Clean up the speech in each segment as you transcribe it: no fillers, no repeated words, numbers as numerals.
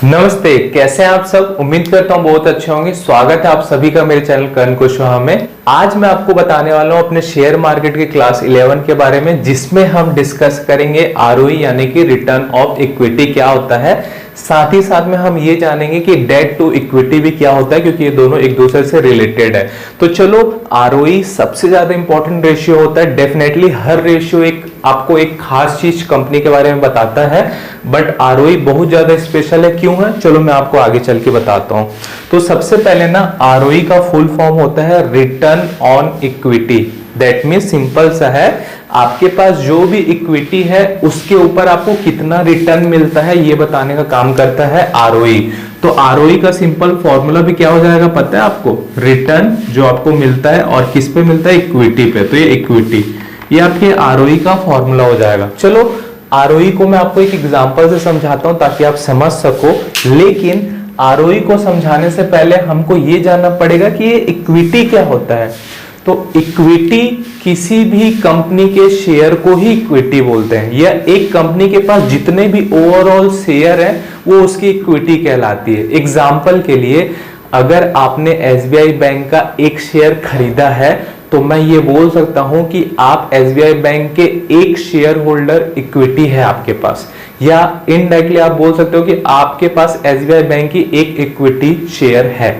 नमस्ते, कैसे हैं आप सब। उम्मीद करता हूँ बहुत अच्छे होंगे। स्वागत है आप सभी का मेरे चैनल कर्ण कुशवाहा में। आज मैं आपको बताने वाला हूँ अपने शेयर मार्केट के क्लास 11 के बारे में, जिसमें हम डिस्कस करेंगे आरओई यानी कि रिटर्न ऑफ इक्विटी क्या होता है। साथ ही साथ में हम ये जानेंगे कि डेट टू इक्विटी भी क्या होता है, क्योंकि ये दोनों एक दूसरे से रिलेटेड है। तो चलो, आरओई सबसे ज्यादा इंपॉर्टेंट रेशियो होता है। डेफिनेटली हर रेशियो आपको एक खास चीज कंपनी के बारे में बताता है, बट आरओई बहुत ज्यादा स्पेशल है। क्यों है, चलो मैं आपको आगे चल के बताता हूं। तो सबसे पहले ना, आरओई का फुल फॉर्म होता है return on equity. That mean simple सा है, आपके पास जो भी इक्विटी है उसके ऊपर आपको कितना रिटर्न मिलता है ये बताने का काम करता है आरओई। तो आरओई का सिंपल फॉर्मूला भी क्या हो जाएगा पता है आपको, रिटर्न जो आपको मिलता है और किस पे मिलता है, इक्विटी पे। तो ये इक्विटी, ये आपके आरओई का फॉर्मूला हो जाएगा। चलो, आरओई को मैं आपको एक एग्जांपल से समझाता हूं ताकि आप समझ सको। लेकिन आरओई को समझाने से पहले हमको ये जानना पड़ेगा कि ये इक्विटी क्या होता है। तो इक्विटी किसी भी कंपनी के शेयर को ही इक्विटी बोलते हैं, या एक कंपनी के पास जितने भी ओवरऑल शेयर हैं वो उसकी इक्विटी कहलाती है। एग्जांपल के लिए, अगर आपने एसबीआई बैंक का एक शेयर खरीदा है तो मैं ये बोल सकता हूं कि आप एसबीआई बैंक के एक शेयर होल्डर इक्विटी है आपके पास, या इनडायरेक्टली आप बोल सकते हो कि आपके पास एसबीआई बैंक की एक इक्विटी शेयर है।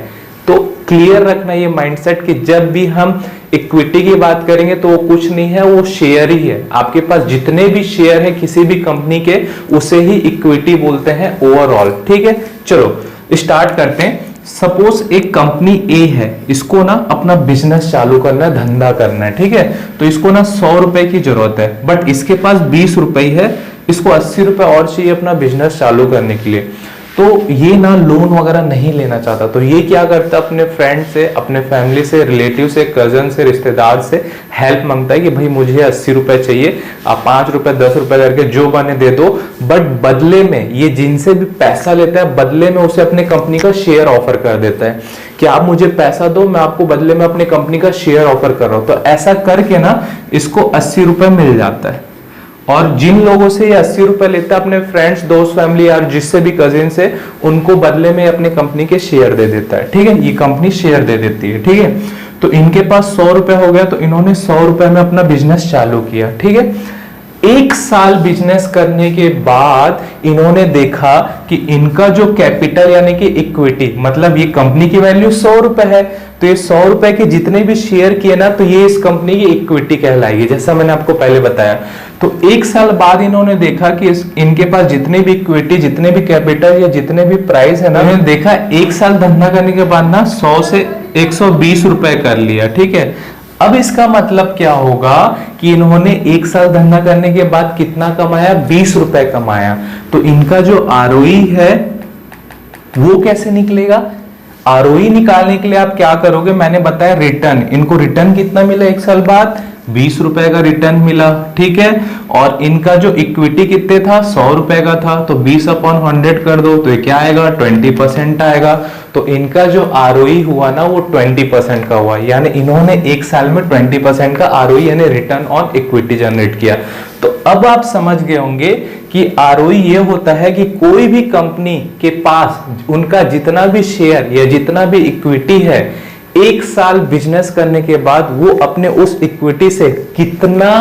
तो क्लियर रखना ये माइंडसेट कि जब भी हम इक्विटी की बात करेंगे तो वो कुछ नहीं है, वो शेयर ही है। आपके पास जितने भी शेयर है किसी भी कंपनी के, उसे ही इक्विटी बोलते हैं ओवरऑल। ठीक है, चलो स्टार्ट करते हैं। सपोज एक कंपनी ए है, इसको ना अपना बिजनेस चालू करना है, धंधा करना है। ठीक है, तो इसको ना 100 रुपए की जरूरत है, बट इसके पास 20 रुपए है, इसको 80 रुपए और चाहिए अपना बिजनेस चालू करने के लिए। तो ये ना लोन वगैरह नहीं लेना चाहता, तो ये क्या करता है, अपने फ्रेंड से, अपने फैमिली से, रिलेटिव से, कजन से, रिश्तेदार से हेल्प मांगता है कि भाई मुझे 80 रुपए चाहिए, आप 5 रुपए 10 रुपए करके जो बने दे दो। बट बदले में ये जिनसे भी पैसा लेता है, बदले में उसे अपने कंपनी का शेयर ऑफर कर देता है कि आप मुझे पैसा दो, मैं आपको बदले में अपने कंपनी का शेयर ऑफर कर रहा हूं। तो ऐसा करके ना इसको 80 रुपए मिल जाता है। और जिन लोगों से ये 80 रुपए लेता है, अपने फ्रेंड्स, दोस्त, फैमिली यार जिससे भी कजिन से, उनको बदले में अपने कंपनी के शेयर दे देता है। ठीक है, ये कंपनी शेयर दे देती है। ठीक है, तो इनके पास 100 रुपए हो गया, तो इन्होंने 100 रुपए में अपना बिजनेस चालू किया। ठीक है, 1 साल बिजनेस करने के बाद इन्होंने देखा कि इनका जो कैपिटल यानी कि इक्विटी, मतलब ये कंपनी की वैल्यू 100 रुपए है, तो ये 100 रुपए के जितने भी शेयर किए ना, तो ये इस कंपनी की इक्विटी कहलाएगी, जैसा मैंने आपको पहले बताया। तो 1 साल बाद इन्होंने देखा कि इनके पास जितने भी इक्विटी, जितने भी कैपिटल या जितने भी प्राइस है ना, इन्होंने देखा 1 साल धंधा करने के बाद ना 100 से 120 रुपए कर लिया। ठीक है, अब इसका मतलब क्या होगा कि इन्होंने 1 साल धंधा करने के बाद कितना कमाया, 20 रुपए कमाया। तो इनका जो आरओई है वो कैसे निकलेगा। आरओई निकालने के लिए आप क्या करोगे, मैंने बताया रिटर्न। इनको रिटर्न कितना मिला 1 साल बाद, 20 रुपए का रिटर्न मिला। ठीक है, और इनका जो इक्विटी कितने था, 100 रुपए का था, तो 20/100 कर दो, तो ये क्या आएगा, 20% आएगा। तो इनका जो आरओई हुआ ना वो 20% का हुआ, यानी इन्होंने 1 साल में 20% का आरओई यानी रिटर्न ऑन इक्विटी जनरेट किया। तो अब आप समझ गए होंगे कि आरओई ये होता है कि कोई भी कंपनी के पास उनका जितना भी शेयर या जितना भी इक्विटी है, 1 साल बिजनेस करने के बाद वो अपने उस इक्विटी से कितना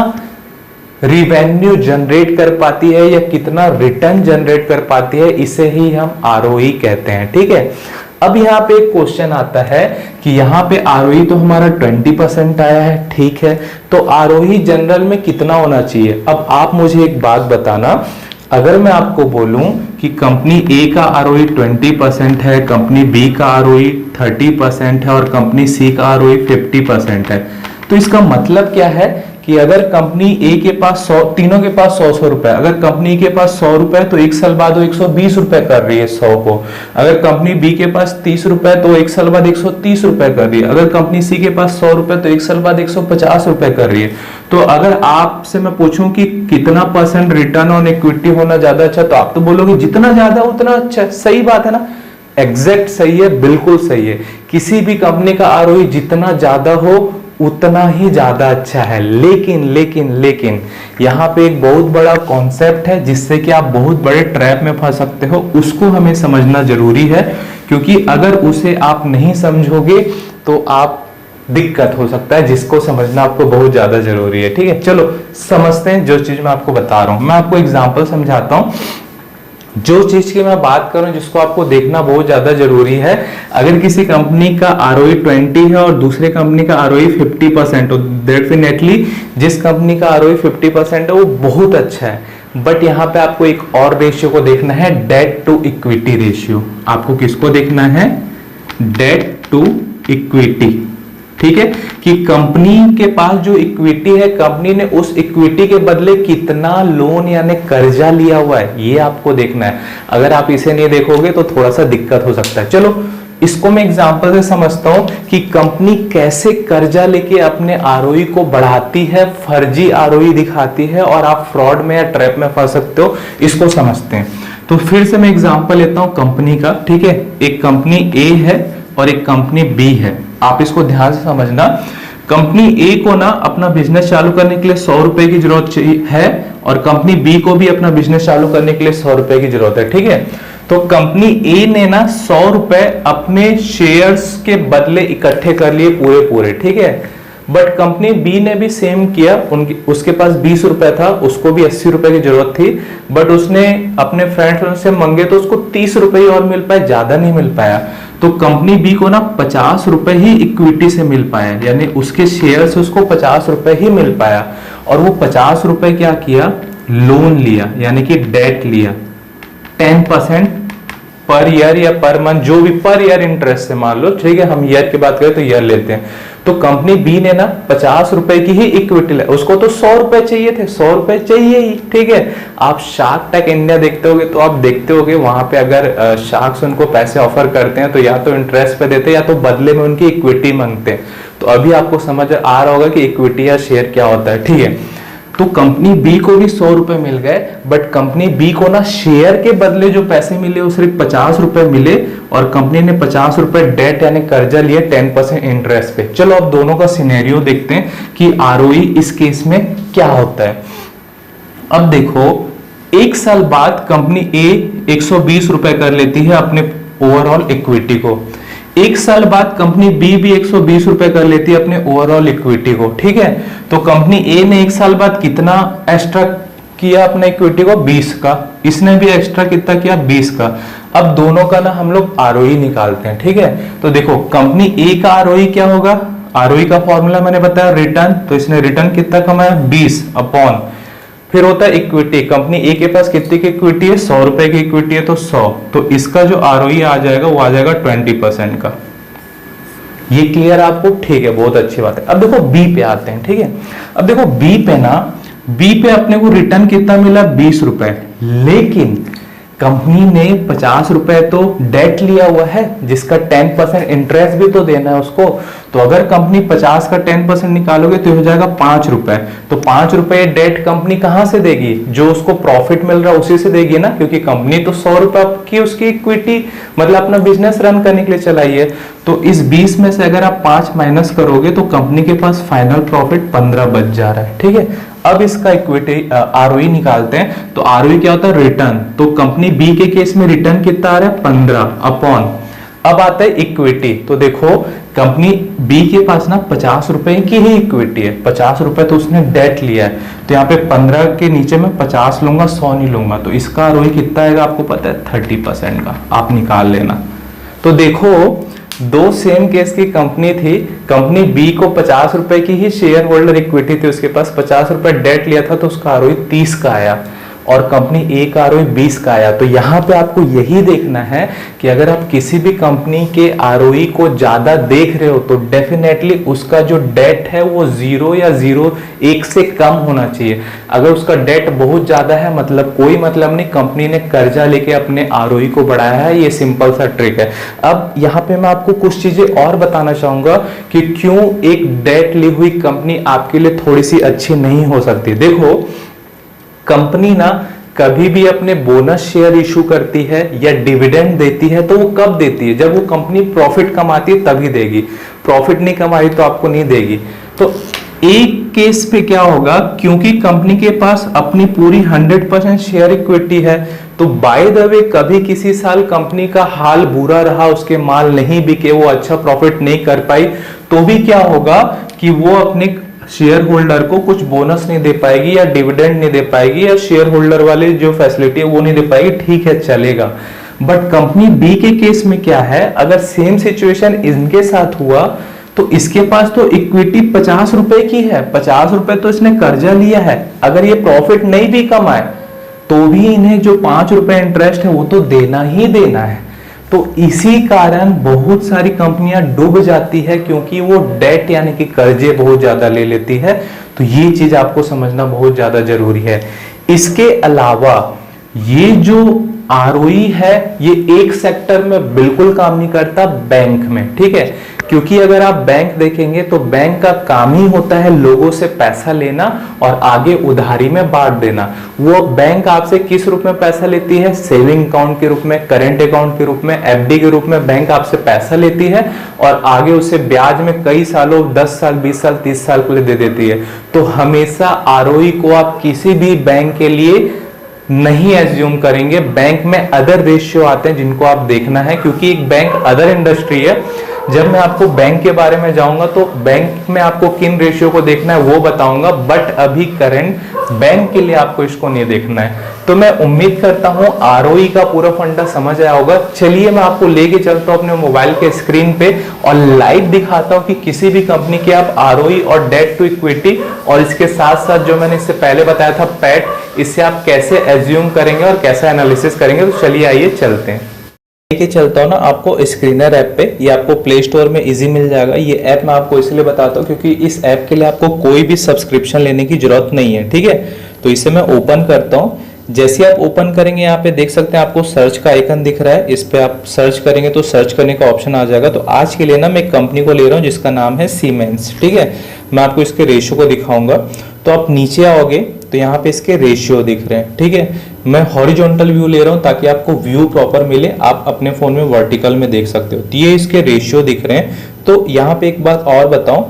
रिवेन्यू जनरेट कर पाती है या कितना रिटर्न जनरेट कर पाती है, इसे ही हम आरओई कहते हैं। ठीक है, अब यहाँ पे एक क्वेश्चन आता है कि यहाँ पे आरओई तो हमारा 20% आया है। ठीक है, तो आरओई जनरल में कितना होना चाहिए। अब आप मुझे एक बात बताना, अगर मैं आपको बोलूं कि कंपनी ए का आरओई 20% है, कंपनी बी का आरओई 30% है और कंपनी सी का आरओई 50% है, तो इसका मतलब क्या है कि अगर कंपनी ए के पास 100, तीनों के पास 100 रुपए, अगर कंपनी के पास 100 रुपए तो 1 साल बाद वो 120 रुपए कर रही है 100 को। अगर कंपनी बी के पास 30 रुपए तो 1 साल बाद 130 रुपए कर रही है। अगर कंपनी सी के पास 100 रुपए तो 1 साल बाद 150 रुपए कर रही है। तो अगर आपसे मैं पूछूं कि कितना % रिटर्न ऑन इक्विटी होना ज्यादा अच्छा, तो आप तो बोलोगे जितना ज्यादा उतना अच्छा। सही बात है ना, एग्जैक्ट सही है, बिल्कुल सही है। किसी भी कंपनी का आरओई जितना ज्यादा हो उतना ही ज्यादा अच्छा है। लेकिन लेकिन लेकिन यहाँ पे एक बहुत बड़ा कॉन्सेप्ट है जिससे कि आप बहुत बड़े ट्रैप में फंस सकते हो, उसको हमें समझना जरूरी है, क्योंकि अगर उसे आप नहीं समझोगे तो आप दिक्कत हो सकता है, जिसको समझना आपको बहुत ज्यादा जरूरी है। ठीक है, चलो समझते हैं जो चीज मैं आपको बता रहा हूं। मैं आपको एग्जांपल समझाता हूं। जो चीज की मैं बात करूं जिसको आपको देखना बहुत ज्यादा जरूरी है, अगर किसी कंपनी का ROE 20 है और दूसरे कंपनी का ROE 50%, तो डेफिनेटली जिस कंपनी का ROE 50% है वो बहुत अच्छा है। बट यहाँ पे आपको एक और रेशियो को देखना है, डेट टू इक्विटी रेशियो। आपको किसको देखना है? Debt to equity. ठीक है, कि कंपनी के पास जो इक्विटी है, कंपनी ने उस इक्विटी के बदले कितना लोन यानी कर्जा लिया हुआ है, ये आपको देखना है। अगर आप इसे नहीं देखोगे तो थोड़ा सा दिक्कत हो सकता है। चलो इसको मैं एग्जांपल से समझता हूं कि कंपनी कैसे कर्जा लेके अपने ROE को बढ़ाती है, फर्जी ROE दिखाती है और आप फ्रॉड में या ट्रैप में फंस सकते हो, इसको समझते हैं। तो फिर से मैं एग्जांपल लेता हूं कंपनी का। ठीक है, एक कंपनी A है और एक कंपनी B है। आप इसको ध्यान से समझना। कंपनी A को ना अपना बिजनेस चालू करने के लिए 100 रुपए की जरूरत है और कंपनी B को भी अपना बिजनेस चालू करने के लिए 100 रुपए की जरूरत है। ठीक है, तो कंपनी A ने ना 100 रुपए अपने शेयर्स के बदले इकट्ठे कर लिए पूरे। ठीक है, बट कंपनी B ने भी सेम किया। उसके पास 20 रुपए था, उसको भी 80 रुपए की जरूरत थी, बट उसने अपने फ्रेंड्स से मांगे तो उसको 30 रुपए ही और मिल पाए, ज्यादा नहीं मिल पाया। तो कंपनी B को ना 50 रुपए ही इक्विटी से मिल पाया, यानी उसके शेयर से उसको 50 रुपए ही मिल पाया। और वो 50 रुपए क्या किया? लोन लिया, यानी कि डेट लिया 10% पर ईयर या पर मंथ, जो भी पर ईयर इंटरेस्ट से मान लो। ठीक है, हम ईयर की बात करें तो ईयर लेते हैं। तो कंपनी B ने ना 50 रुपए की ही इक्विटी ली, उसको तो 100 रुपए चाहिए थे, 100 रुपए चाहिए ही। ठीक है, आप शार्क टैंक इंडिया देखते होगे तो आप देखते होगे वहां पे अगर शार्क्स उनको पैसे ऑफर करते हैं तो या तो इंटरेस्ट पे देते हैं या तो बदले में उनकी इक्विटी मांगते हैं। तो अभी आपको समझ आ रहा होगा कि इक्विटी या शेयर क्या होता है। ठीक है, तो कंपनी B को भी 100 रुपए मिल गए, बट कंपनी B को ना शेयर के बदले जो पैसे मिले वो सिर्फ 50 रुपए मिले और कंपनी ने 50 रुपए डेट यानी कर्जा लिया 10% इंटरेस्ट पे। चलो अब दोनों का सिनेरियो देखते हैं कि ROE इस केस में क्या होता है। अब देखो, एक साल बाद कंपनी A 120 रुपए कर लेती है अपने ओवरऑल इक्विटी को। एक साल बाद कंपनी B भी 120 रुपए कर लेती है अपने ओवरऑल इक्विटी को। ठीक है, तो कंपनी A ने एक साल बाद कितना एक्स्ट्रा किया अपने इक्विटी को? 20 का। इसने भी एक्स्ट्रा कितना किया? 20 का। अब दोनों का ना हम लोग ROE निकालते हैं। ठीक है, तो देखो कंपनी A का ROE क्या होगा? ROE का फॉर्मूला मैंने बताया रिटर्न, तो इसने रिटर्न कितना कमाया? 20 अपॉन, फिर होता है इक्विटी। कंपनी A के पास कितनी की इक्विटी है? 100 रुपए की इक्विटी है, तो 100, तो इसका जो ROE आ जाएगा वो आ जाएगा 20% का। ये क्लियर आपको? ठीक है, बहुत अच्छी बात है। अब देखो B पे आते हैं। ठीक है, अब देखो B पे अपने को रिटर्न कितना मिला? 20 रुपए, लेकिन कंपनी ने 50 रुपए तो डेट लिया हुआ है जिसका 10% इंटरेस्ट भी तो देना है उसको। तो अगर कंपनी 50 का 10% निकालोगे तो हो जाएगा 5 रुपए। तो 5 रुपए डेट कंपनी कहां से देगी? जो उसको प्रॉफिट मिल रहा है उसी से देगी ना, क्योंकि कंपनी तो 100 रुपए की उसकी इक्विटी मतलब अपना बिजनेस रन करने के लिए चलाई है। तो इस 20 में से अगर आप 5 माइनस करोगे तो कंपनी के पास फाइनल प्रॉफिट 15 बच जा रहा है। ठीक है, अब इसका इक्विटी ROE निकालते हैं। तो ROE क्या होता है? रिटर्न। तो कंपनी B के केस में रिटर्न कितना आ रहा है? 15 अपॉन, अब आता है इक्विटी। तो देखो कंपनी B के पास ना 50 रुपए की ही इक्विटी है, 50 रुपए तो उसने डेट लिया है। तो यहाँ पे 15 के नीचे में 50 लूंगा, 100 नहीं लूंगा। तो इसका ROE कितना आएगा आपको पता है? 30% का। आप निकाल लेना। तो देखो दो सेम केस की कंपनी थी। कंपनी B को 50 रुपए की ही शेयर होल्डर इक्विटी थी, उसके पास 50 रुपए डेट लिया था, तो उसका ROE 30 का आया और कंपनी A का ROE 20 का आया। तो यहाँ पे आपको यही देखना है कि अगर आप किसी भी कंपनी के ROE को ज्यादा देख रहे हो तो डेफिनेटली उसका जो डेट है वो 0 या 0.1 से कम होना चाहिए। अगर उसका डेट बहुत ज्यादा है मतलब कोई मतलब नहीं, कंपनी ने कर्जा लेके अपने ROE को बढ़ाया है। ये सिंपल सा ट्रिक है। अब यहाँ पे मैं आपको कुछ चीजें और बताना चाहूंगा कि क्यों एक डेट ली हुई कंपनी आपके लिए थोड़ी सी अच्छी नहीं हो सकती। देखो कंपनी ना कभी भी अपने बोनस शेयर इशू करती है या डिविडेंड देती है तो वो कब देती है? जब वो कंपनी प्रॉफिट कमाती है तभी देगी। प्रॉफिट नहीं कमाई तो आपको नहीं देगी। तो एक केस पे क्या होगा, क्योंकि कंपनी के पास अपनी पूरी 100% शेयर इक्विटी है, तो बाय द वे कभी किसी साल कंपनी का हाल बुरा रहा, उसके माल नहीं बिके, वो अच्छा प्रॉफिट नहीं कर पाई, तो भी क्या होगा कि वो अपने शेयर होल्डर को कुछ बोनस नहीं दे पाएगी या डिविडेंड नहीं दे पाएगी या शेयर होल्डर वाली जो फैसिलिटी है वो नहीं दे पाएगी, ठीक है चलेगा। बट कंपनी बी के केस में क्या है, अगर सेम सिचुएशन इनके साथ हुआ तो इसके पास तो इक्विटी 50 रुपए की है, 50 रुपए तो इसने कर्जा लिया है, अगर ये प्रॉफिट नहीं भी कमाए तो भी इन्हें जो 5 रुपए इंटरेस्ट है वो तो देना ही देना है। तो इसी कारण बहुत सारी कंपनियां डूब जाती है, क्योंकि वो डेट यानी कि कर्जे बहुत ज्यादा ले लेती है। तो ये चीज आपको समझना बहुत ज्यादा जरूरी है। इसके अलावा ये जो आरओई है ये एक सेक्टर में बिल्कुल काम नहीं करता, बैंक में, ठीक है। क्योंकि अगर आप बैंक देखेंगे तो बैंक का काम ही होता है लोगों से पैसा लेना और आगे उधारी में बांट देना। वो बैंक आपसे किस रूप में पैसा लेती है, सेविंग अकाउंट के रूप में, करेंट अकाउंट के रूप में, एफडी के रूप में बैंक आपसे पैसा लेती है और आगे उसे ब्याज में कई सालों 10 साल 20 साल 30 साल के लिए दे देती है। तो हमेशा आरओई को आप किसी भी बैंक के लिए नहीं एज्यूम करेंगे। बैंक में अदर रेशियो आते हैं जिनको आप देखना है, क्योंकि एक बैंक अदर इंडस्ट्री है। जब मैं आपको बैंक के बारे में जाऊंगा तो बैंक में आपको किन रेशियो को देखना है वो बताऊंगा, बट अभी करंट बैंक के लिए आपको इसको नहीं देखना है। तो मैं उम्मीद करता हूं आरओई का पूरा फंडा समझ आया होगा। चलिए मैं आपको लेके चलता हूं अपने मोबाइल के स्क्रीन पे और लाइव दिखाता हूं कि किसी भी कंपनी के आप आरओई और डेट टू इक्विटी और इसके साथ साथ जो मैंने इससे पहले बताया था पैट, इससे आप कैसे एज्यूम करेंगे और कैसे एनालिसिस करेंगे। तो चलिए आइए चलते हैं। लेके चलता हूँ ना आपको स्क्रीनर ऐप पे, ये आपको प्ले स्टोर में इजी मिल जाएगा। ये ऐप मैं आपको इसलिए बताता हूँ क्योंकि इस ऐप के लिए आपको कोई भी सब्सक्रिप्शन लेने की जरूरत नहीं है, ठीक है। तो इसे मैं ओपन करता हूँ। जैसे आप ओपन करेंगे यहाँ पे देख सकते हैं आपको सर्च का आइकन दिख रहा है, इस पे आप सर्च करेंगे तो सर्च करने का ऑप्शन आ जाएगा। तो आज के लिए ना मैं एक कंपनी को ले रहा हूँ जिसका नाम है सीमेंस, ठीक है। मैं आपको इसके रेशियो को दिखाऊंगा। तो आप नीचे आओगे तो यहाँ पे इसके रेशियो दिख रहे हैं, ठीक है। मैं हॉरिजॉन्टल व्यू ले रहा हूँ ताकि आपको व्यू प्रॉपर मिले, आप अपने फोन में वर्टिकल में देख सकते हो। तो ये इसके रेशियो दिख रहे हैं। तो यहाँ पे एक बात और बताऊं,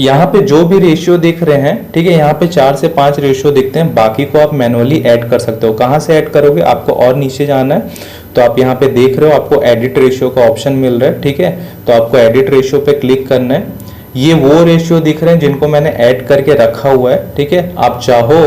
यहाँ पे जो भी रेशियो दिख रहे हैं, ठीक है, यहाँ पे 4 से 5 रेशियो दिखते हैं, बाकी को आप मैनुअली ऐड कर सकते हो। कहाँ से ऐड करोगे, आपको और नीचे जाना है। तो आप यहाँ पे देख रहे हो आपको एडिट रेशियो का ऑप्शन मिल रहा है, ठीक है। तो आपको एडिट रेशियो पे क्लिक करना है। ये वो रेशियो दिख रहे हैं जिनको मैंने ऐड करके रखा हुआ है, ठीक है। आप चाहो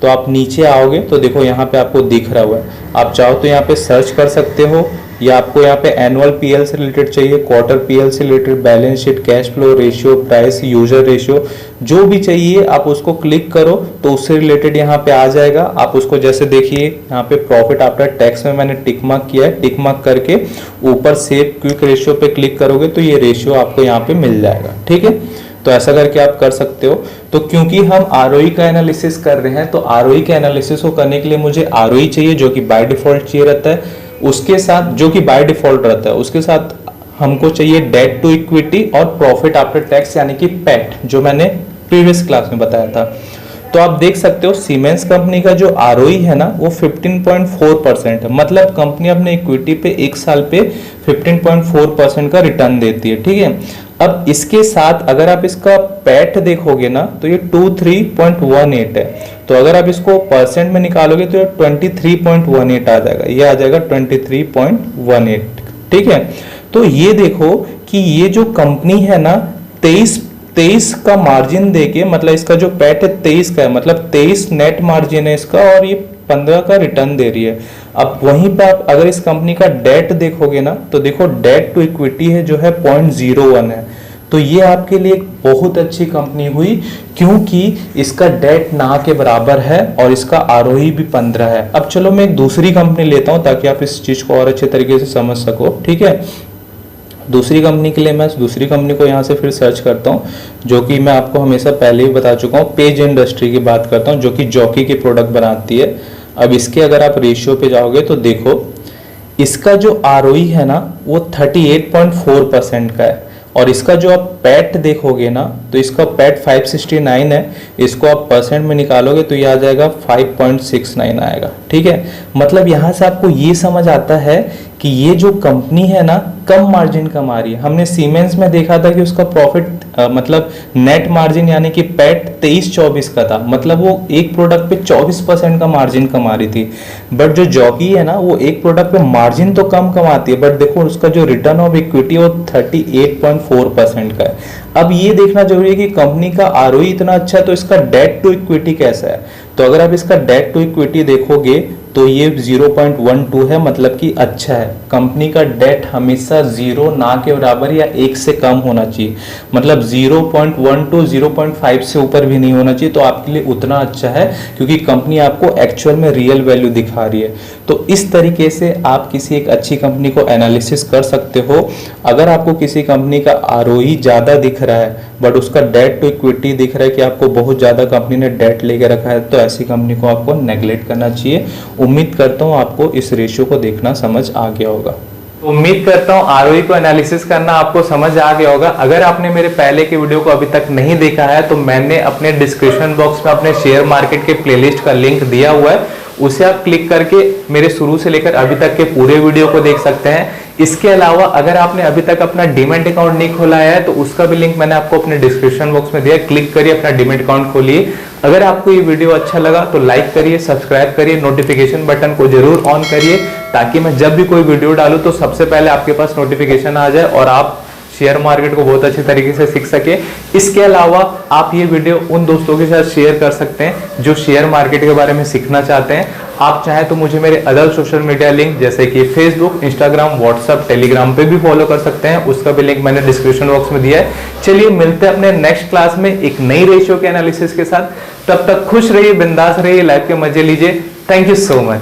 तो आप नीचे आओगे तो देखो यहाँ पे आपको दिख रहा हुआ है। आप चाहो तो यहाँ पे सर्च कर सकते हो, या आपको यहाँ पे एनुअल पीएल से रिलेटेड चाहिए, क्वार्टर पीएल से related, balance sheet, cash flow ratio, price, user ratio, जो भी चाहिए आप उसको क्लिक करो तो उससे रिलेटेड यहाँ पे आ जाएगा। आप उसको जैसे देखिए यहाँ पे प्रॉफिट आफ्टर टैक्स में मैंने टिक मार्क किया है, टिक मार्क करके ऊपर सेव क्विक रेशियो पे क्लिक करोगे तो ये रेशियो आपको यहाँ पे मिल जाएगा, ठीक है। तो ऐसा करके आप कर सकते हो। तो क्योंकि हम आरओई का एनालिसिस कर रहे हैं तो आरओई के एनालिसिस को करने के लिए मुझे आरओई चाहिए जो कि बाय डिफॉल्ट चाहिए रहता है, उसके साथ जो कि बाय डिफॉल्ट रहता है, उसके साथ हमको चाहिए डेट टू इक्विटी और प्रॉफिट आफ्टर टैक्स यानी कि पैट, जो मैंने प्रीवियस क्लास में बताया था। तो आप देख सकते हो सीमेंस कंपनी का जो आरओई है ना वो 15.4% है। मतलब कंपनी अपने इक्विटी पे एक साल पे 15.4% का रिटर्न देती है, ठीक है। अब इसके साथ अगर आप इसका पैट देखोगे ना तो ये 23.18 है। तो अगर आप इसको परसेंट में निकालोगे तो ये 23.18 आ जाएगा, ये आ जाएगा 23.18, ठीक है। तो ये देखो कि ये जो कंपनी है ना 23 का मार्जिन देके, मतलब इसका जो पैट है 23 का है, मतलब 23 नेट मार्जिन है इसका और ये 15 का रिटर्न दे रही है। अब वहीं पे आप अगर इस कंपनी का डेट देखोगे ना तो देखो डेट टू इक्विटी है जो है 0.01 है। तो ये आपके लिए एक बहुत अच्छी कंपनी हुई क्योंकि इसका डेट ना के बराबर है और इसका आरओई भी 15 है। अब चलो मैं एक दूसरी कंपनी लेता हूं ताकि आप इस चीज को और अच्छे तरीके से समझ सको, ठीक है। दूसरी कंपनी के लिए मैं दूसरी कंपनी को यहाँ से फिर सर्च करता हूँ जो कि मैं आपको हमेशा पहले ही बता चुका हूँ, पेज इंडस्ट्री की बात करता हूँ जो कि जॉकी की प्रोडक्ट बनाती है। अब इसके अगर आप रेशियो पे जाओगे तो देखो इसका जो आरओई है ना वो 38.4% का है और इसका जो आप पैट देखोगे ना तो इसका पैट 569 है, इसको आप परसेंट में निकालोगे तो ये आ जाएगा 5.69 आएगा, ठीक है। मतलब यहाँ से आपको ये समझ आता है कि ये जो कंपनी है ना कम मार्जिन कमा रही है। हमने सीमेंस में देखा था कि उसका प्रॉफिट मतलब नेट मार्जिन यानी कि पैट 23-24 का था, मतलब वो एक प्रोडक्ट पे 24% का मार्जिन कमा रही थी। बट जो जॉकी है ना वो एक प्रोडक्ट पे मार्जिन तो कम कमाती है, बट देखो उसका जो रिटर्न ऑफ इक्विटी वो 38.4% का है। अब ये देखना जरूरी है कि कंपनी का आरओई इतना अच्छा है तो इसका डेट टू इक्विटी कैसा है। तो अगर आप इसका डेट टू इक्विटी देखोगे तो ये 0.12 है, मतलब कि अच्छा है। कंपनी का डेट हमेशा 0 ना के बराबर या 1 से कम होना चाहिए, मतलब 0.12 0.5 से ऊपर भी नहीं होना चाहिए, तो आपके लिए उतना अच्छा है क्योंकि कंपनी आपको एक्चुअल में रियल वैल्यू दिखा रही है। तो इस तरीके से आप किसी एक अच्छी कंपनी को एनालिसिस कर सकते हो। अगर आपको किसी कंपनी का आरओई ज़्यादा दिख रहा है बट उसका डेट टू इक्विटी दिख रहा है कि आपको बहुत ज़्यादा कंपनी ने डेट लेके रखा है, तो ऐसी कंपनी को आपको नेगलेक्ट करना चाहिए। उम्मीद करता हूँ आपको इस रेशियो को देखना समझ आ गया होगा। उम्मीद करता हूँ आरओई को एनालिसिस करना आपको समझ आ गया होगा। अगर आपने मेरे पहले के वीडियो को अभी तक नहीं देखा है तो मैंने अपने डिस्क्रिप्शन बॉक्स में अपने शेयर मार्केट के प्लेलिस्ट का लिंक दिया हुआ है, उसे आप क्लिक करके मेरे शुरू से लेकर अभी तक के पूरे वीडियो को देख सकते हैं। इसके अलावा अगर आपने अभी तक अपना डीमैट अकाउंट नहीं खोला है तो उसका भी लिंक मैंने आपको अपने डिस्क्रिप्शन बॉक्स में दिया है, क्लिक करिए, अपना डीमैट अकाउंट खोलिए। अगर आपको ये वीडियो अच्छा लगा तो लाइक करिए, सब्सक्राइब करिए, नोटिफिकेशन बटन को जरूर ऑन करिए ताकि मैं जब भी कोई वीडियो डालूं तो सबसे पहले आपके पास नोटिफिकेशन आ जाए और आप शेयर मार्केट को बहुत अच्छे तरीके से सीख सके। इसके अलावा आप ये वीडियो उन दोस्तों के साथ शेयर कर सकते हैं जो शेयर मार्केट के बारे में सीखना चाहते हैं। आप चाहें तो मुझे मेरे अदर सोशल मीडिया लिंक जैसे कि फेसबुक, इंस्टाग्राम, व्हाट्सएप, टेलीग्राम पे भी फॉलो कर सकते हैं, उसका भी लिंक मैंने डिस्क्रिप्शन बॉक्स में दिया है। चलिए मिलते हैं अपने नेक्स्ट क्लास में एक नई रेशियो के एनालिसिस के साथ। तब तक खुश रहिए, बिंदास रहिए, लाइफ के मजे लीजिए। Thank you so much.